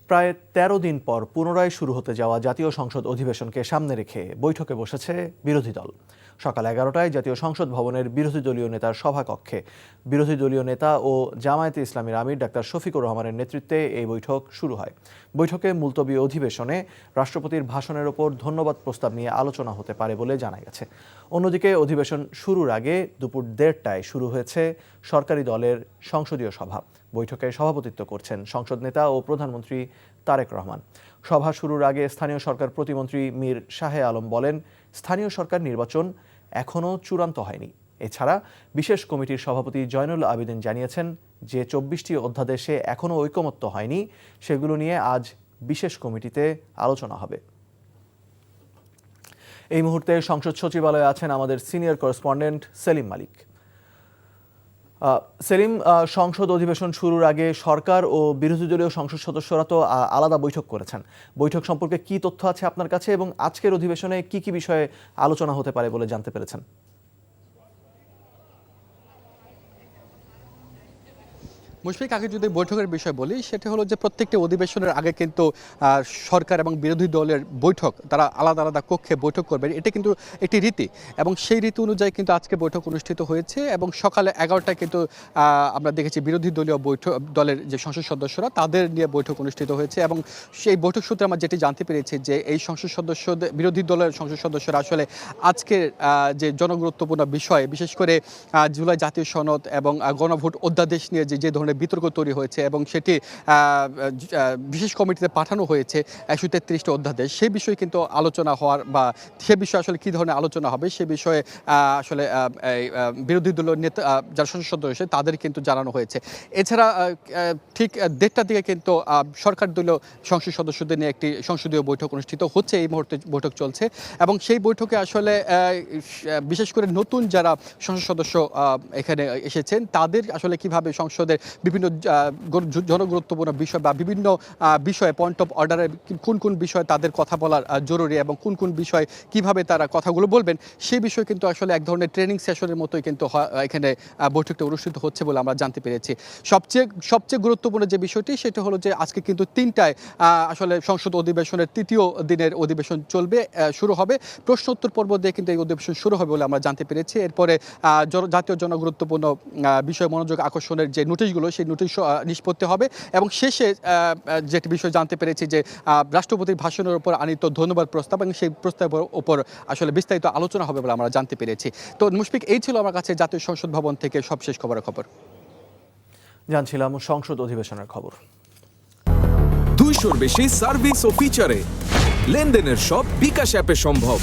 প্রায় ১৩ দিন পর পুনরায় শুরু হতে যাওয়া জাতীয় সংসদ অধিবেশনকে সামনে রেখে বৈঠকে বসেছে বিরোধী দল। সকাল ১১টায় জাতীয় সংসদ ভবনের বিরোধী দলীয় নেতার সভাকক্ষে বিরোধী দলীয় নেতা ও জামায়াতে ইসলামীর আমির ডাক্তার শফিকুর রহমানের নেতৃত্বে এই বৈঠক শুরু হয়। বৈঠকে মুলতবি অধিবেশনে রাষ্ট্রপতির ভাষণের ওপর ধন্যবাদ প্রস্তাব নিয়ে আলোচনা হতে পারে বলে জানা গেছে। অন্যদিকে অধিবেশন শুরুর আগে দুপুর ১:৩০টায় শুরু হয়েছে সরকারি দলের সংসদীয় সভা। বৈঠকে সভাপতিত্ব করছেন সংসদ নেতা ও প্রধানমন্ত্রী তারেক রহমান। সভা শুরুর আগে স্থানীয় সরকার প্রতিমন্ত্রী মীর শাহে আলম বলেন, স্থানীয় সরকার নির্বাচন এখনও চূড়ান্ত হয়নি। এছাড়া বিশেষ কমিটির সভাপতি জয়নুল আবেদিন জানিয়েছেন যে ২৪টি অধ্যাদেশে এখনও ঐকমত্য হয়নি, সেগুলো নিয়ে আজ বিশেষ কমিটিতে আলোচনা হবে। এই মুহূর্তে সংসদ সচিবালয়ে আছেন আমাদের সিনিয়র করেসপন্ডেন্ট সেলিম মালিক। সেলিম, সংসদ অধিবেশন শুরুর আগে সরকার ও বিরোধী দলীয় সংসদ সদস্যরা তো আলাদা বৈঠক করেছেন। বৈঠক সম্পর্কে কি তথ্য আছে আপনার কাছে এবং আজকের অধিবেশনে কি কি বিষয়ে আলোচনা হতে পারে বলে জানতে পেরেছেন? মুশফিক, আগে যদি বৈঠকের বিষয় বলি, সেটা হলো যে প্রত্যেকটি অধিবেশনের আগে কিন্তু সরকার এবং বিরোধী দলের বৈঠক, তারা আলাদা আলাদা কক্ষে বৈঠক করবেন, এটা কিন্তু একটি রীতি এবং সেই রীতি অনুযায়ী কিন্তু আজকে বৈঠক অনুষ্ঠিত হয়েছে এবং সকালে ১১টায় কিন্তু আমরা দেখেছি বিরোধী দলীয় দলের যে সংসদ সদস্যরা তাদের নিয়ে বৈঠক অনুষ্ঠিত হয়েছে এবং সেই বৈঠক সূত্রে আমরা যেটি জানতে পেরেছি যে এই সংসদ সদস্যদের, বিরোধী দলের সংসদ সদস্যরা আসলে আজকের যে জনগুরুত্বপূর্ণ বিষয়, বিশেষ করে জুলাই জাতীয় সনদ এবং গণভোট অধ্যাদেশ নিয়ে যে ধরনের বিতর্ক তৈরি হয়েছে এবং সেটি বিশেষ কমিটিতে পাঠানো হয়েছে ১৩৩টি অধ্যাদেশ, সেই বিষয়ে কিন্তু আলোচনা হওয়ার বা সে বিষয়ে আসলে কী ধরনের আলোচনা হবে সে বিষয়ে আসলে বিরোধী দলীয় নেতা যারা সংসদ সদস্য তাদের কিন্তু জানানো হয়েছে। এছাড়া ঠিক ১:৩০টার দিকে কিন্তু সরকার দলীয় সংসদ সদস্যদের নিয়ে একটি সংসদীয় বৈঠক অনুষ্ঠিত হচ্ছে, এই মুহূর্তে বৈঠক চলছে এবং সেই বৈঠকে আসলে বিশেষ করে নতুন যারা সংসদ সদস্য এখানে এসেছেন তাদের আসলে কিভাবে সংসদের বিভিন্ন জনগুরুত্বপূর্ণ বিষয় বা বিভিন্ন বিষয়ে পয়েন্ট অফ অর্ডারে কোন কোন বিষয়ে তাদের কথা বলার জরুরি এবং কোন কোন বিষয় কিভাবে তারা কথাগুলো বলবেন সেই বিষয়ে কিন্তু আসলে এক ধরনের ট্রেনিং সেশনের মতোই কিন্তু এখানে বৈঠকটা অনুষ্ঠিত হচ্ছে বলে আমরা জানতে পেরেছি। সবচেয়ে গুরুত্বপূর্ণ যে বিষয়টি সেটা হলো যে আজকে কিন্তু ৩টায় আসলে সংসদ অধিবেশনের তৃতীয় দিনের অধিবেশন চলবে, শুরু হবে প্রশ্নোত্তর পর্ব দিয়ে কিন্তু এই অধিবেশন শুরু হবে বলে আমরা জানতে পেরেছি। এরপরে জাতীয় জনগুরুত্বপূর্ণ বিষয় মনোযোগ আকর্ষণের যে নোটিশগুলো সেই নোটিশ নিষ্পত্তি হবে এবং শেষে যেটি বিষয় জানতে পেরেছি যে রাষ্ট্রপতির ভাষণের উপর আনিত ধন্যবাদ প্রস্তাব এবং সেই প্রস্তাবের উপর আসলে বিস্তারিত আলোচনা হবে বলে আমরা জানতে পেরেছি। তো মুশফিক, এই ছিল আমার কাছে জাতীয় সংসদ ভবন থেকে সবশেষ খবর। জানছিলাম সংসদ অধিবেশনের খবর। 200-র বেশি সার্ভিস ও ফিচারে লেনদেনের সব বিকাশ অ্যাপে সম্ভব।